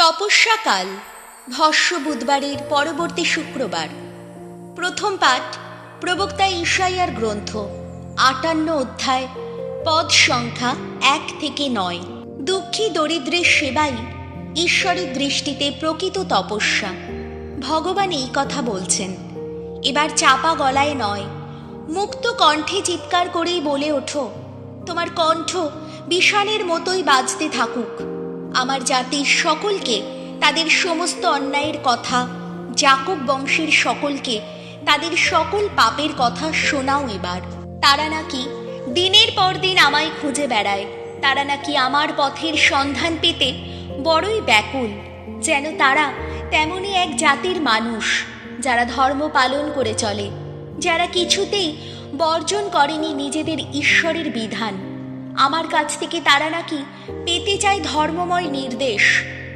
তপস্যাকাল ভস্য বুধবারের পরবর্তী শুক্রবার। প্রথম পাঠ প্রবক্তা ঈশাইয়ার গ্রন্থ ৫৮ অধ্যায়, পদ সংখ্যা ১ থেকে ৯। দুঃখী দরিদ্রের সেবাই ঈশ্বরের দৃষ্টিতে প্রকৃত তপস্যা। ভগবান এই কথা বলছেন। এবার চাপা গলায় নয়, মুক্ত কণ্ঠে চিৎকার করেই বলে ওঠো। তোমার কণ্ঠ বিষাণের মতোই বাজতে থাকুক। আমার জাতির সকলকে তাদের সমস্ত অন্যায়ের কথা, যাকব বংশের সকলকে তাদের সকল পাপের কথা শোনাও এবার। তারা নাকি দিনের পর দিন আমায় খুঁজে বেড়ায়, তারা নাকি আমার পথের সন্ধান পেতে বড়ই ব্যাকুল। যেন তারা তেমনই এক জাতির মানুষ যারা ধর্ম পালন করে চলে, যারা কিছুতেই বর্জন করেনি নিজেদের ঈশ্বরের বিধান। আমার কাছ থেকে তারা নাকি পেতে চায় ধর্মময় নির্দেশ,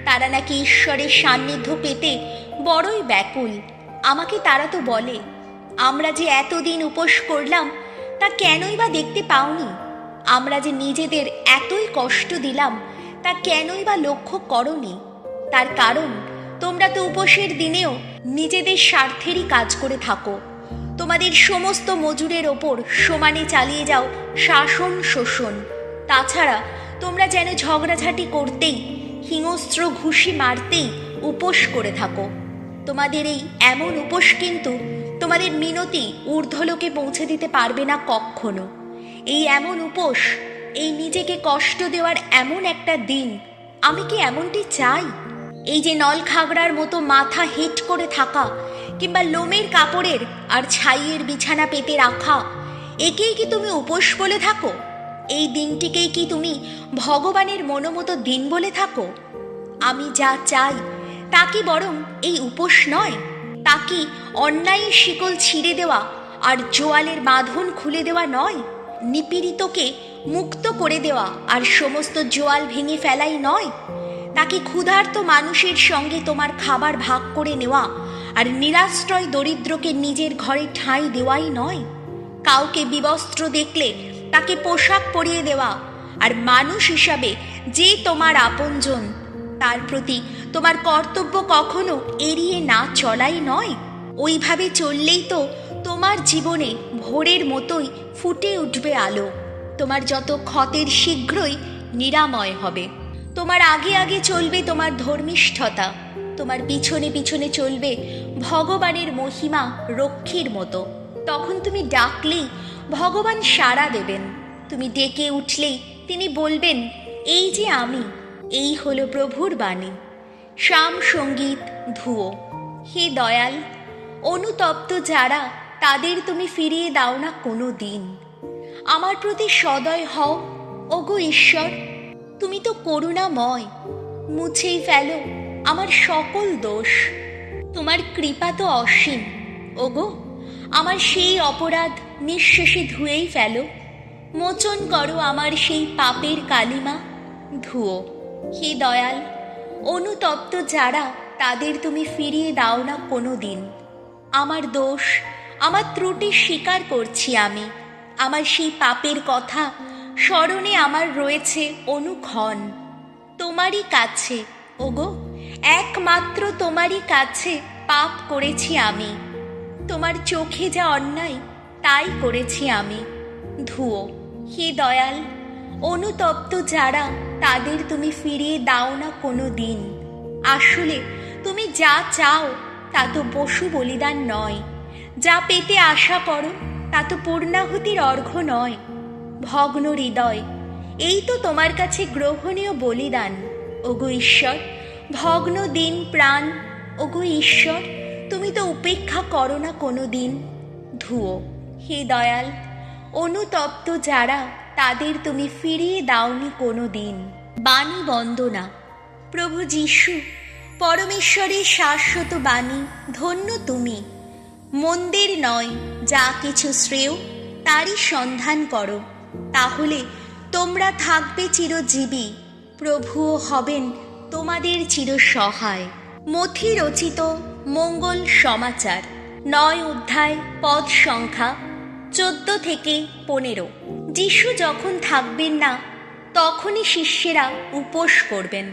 তারা নাকি ঈশ্বরের সান্নিধ্য পেতে বড়ই ব্যাকুল। আমাকে তারা তো বলে, আমরা যে এতদিন উপোস করলাম তা কেনই বা দেখতে পাওনি? আমরা যে নিজেদের এতই কষ্ট দিলাম তা কেনই বা লক্ষ্য করনি? তার কারণ তোমরা তো উপোসের দিনেও নিজেদের স্বার্থেরই কাজ করে থাকো। তোমাদের সমস্ত মজুরের ওপর সমানে চালিয়ে যাও শাসন শোষণ। তাছাড়া তোমরা যেন ঝগড়াঝাটি করতেই, হিংস্র ঘুষি মারতেই উপোস করে থাকো। তোমাদের এই এমন উপোস কিন্তু তোমাদের মিনতি ঊর্ধ্বলোকে পৌঁছে দিতে পারবে না কখনো। এই এমন উপোস, এই নিজেকে কষ্ট দেওয়ার এমন একটা দিন, আমি কি এমনটি চাই? এই যে নলখাগড়ার মতো মাথা হেট করে থাকা, কিংবা লোমের কাপড়ের আর ছাইয়ের বিছানা পেতে রাখা, একেই কি তুমি উপোস বলে থাকো? এই দিনটিকেই কি তুমি ভগবানের মনোমতো দিন বলে থাকো? আমি যা চাই তা কি বরং এই উপোস নয়? তা কি অন্যায়ের শিকল ছিঁড়ে দেওয়া আর জোয়ালের বাঁধন খুলে দেওয়া নয়? নিপীড়িতকে মুক্ত করে দেওয়া আর সমস্ত জোয়াল ভেঙে ফেলাই নয়? তা কি ক্ষুধার্ত মানুষের সঙ্গে তোমার খাবার ভাগ করে নেওয়া আর নিরাশ্রয় দরিদ্রকে নিজের ঘরে ঠাঁই দেওয়াই নয়? কাউকে বিবস্ত্র দেখলে তাকে পোশাক পরিয়ে দেওয়া আর মানুষ হিসাবে যে তোমার আপনজন তার প্রতি তোমার কর্তব্য কখনো এড়িয়ে না চলাই নয়? ওইভাবে চললেই তো তোমার জীবনে ভোরের মতোই ফুটে উঠবে আলো। তোমার যত ক্ষতের শীঘ্রই নিরাময় হবে। তোমার আগে আগে চলবে তোমার ধর্মিষ্ঠতা, তোমার পিছনে পিছনে চলবে ভগবানের মহিমা রক্ষীর মতো। তখন তুমি ডাকলেই ভগবান সাড়া দেবেন, তুমি ডেকে উঠলেই তিনি বলবেন, এই যে আমি, এই হলো প্রভুর বাণী। শ্যাম সঙ্গীত ধুয়ো। হে দয়াল, অনুতপ্ত যারা, তাদের তুমি ফিরিয়ে দাও না কোনো দিন। আমার প্রতি সদয় হও ওগো ঈশ্বর, তুমি তো করুণাময়। মুছেই ফেলো আমার সকল দোষ। তোমার কৃপা তো অসীম ওগো, আমার সেই অপরাধ নিঃশেষে ধুয়েই ফেলো। মোচন করো আমার সেই পাপের কালিমা, ধুয়ো। হে দয়াল, অনুতপ্ত যারা, তাদের তুমি ফিরিয়ে দাও না কোনো দিন। আমার দোষ, আমার ত্রুটি স্বীকার করছি আমি। আমার সেই পাপের কথা স্মরণে আমার রয়েছে অনুক্ষণ। তোমারই কাছে ওগো, একমাত্র তোমারই কাছে পাপ করেছি আমি। তোমার চোখে যা অন্যায় তাই করেছি আমি, ধুয়ো। হে দয়াল, অনুতপ্ত যারা, তাদের তুমি ফিরিয়ে দাও না কোনো দিন। আসলে তুমি যা চাও তা তো পশু বলিদান নয়, যা পেতে আশা করো তা তো পূর্ণাহুতির অর্ঘ্য নয়। ভগ্ন হৃদয়, এই তো তোমার কাছে গ্রহণীয় বলিদান ওগো ঈশ্বর। ভগ্ন দিন প্রাণ ওগো ঈশ্বর, তুমি তো উপেক্ষা করো না কোনো দিন, ধুয়ো। হে দয়াল, অনুতপ্ত যারা, তাদের তুমি ফিরিয়ে দাওনি কোনো দিন। বাণী বন্দনা। প্রভু যীশু, পরমেশ্বরের শাশ্বত বাণী, ধন্য তুমি। মন্দের নয়, যা কিছু শ্রেয় তারই সন্ধান করো, তাহলে তোমরা থাকবে চিরজীবী। প্রভুও হবেন তোমাদের চিরসহায়। মথি রচিত মঙ্গল সমাচার ৯ অধ্যায়, পদ সংখ্যা ১৪ থেকে ১৫। যীশু যখন থাকবেন না তখনই শিষ্যেরা উপোস করবেন।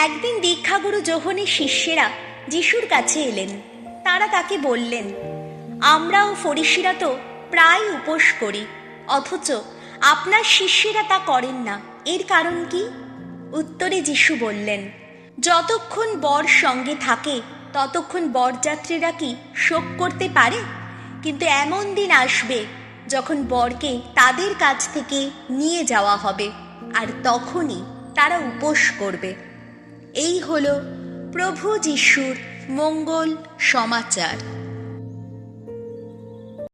একদিন দীক্ষাগুরু যোহনের শিষ্যেরা যিশুর কাছে এলেন। তারা তাকে বললেন, আমরা ও ফরিসিরা তো প্রায় উপোস করি, অথচ আপনার শিষ্যেরা তা করেন না, এর কারণ কি? উত্তরে যিশু বললেন, যতক্ষণ বর সঙ্গে থাকে ততক্ষণ বরযাত্রীরা কি শোক করতে পারে? কিন্তু এমন দিন আসবে যখন বরকে তাদের কাছ থেকে নিয়ে যাওয়া হবে, আর তখনই তারা উপোস করবে। এই হলো প্রভু যিশুর মঙ্গল সমাচার।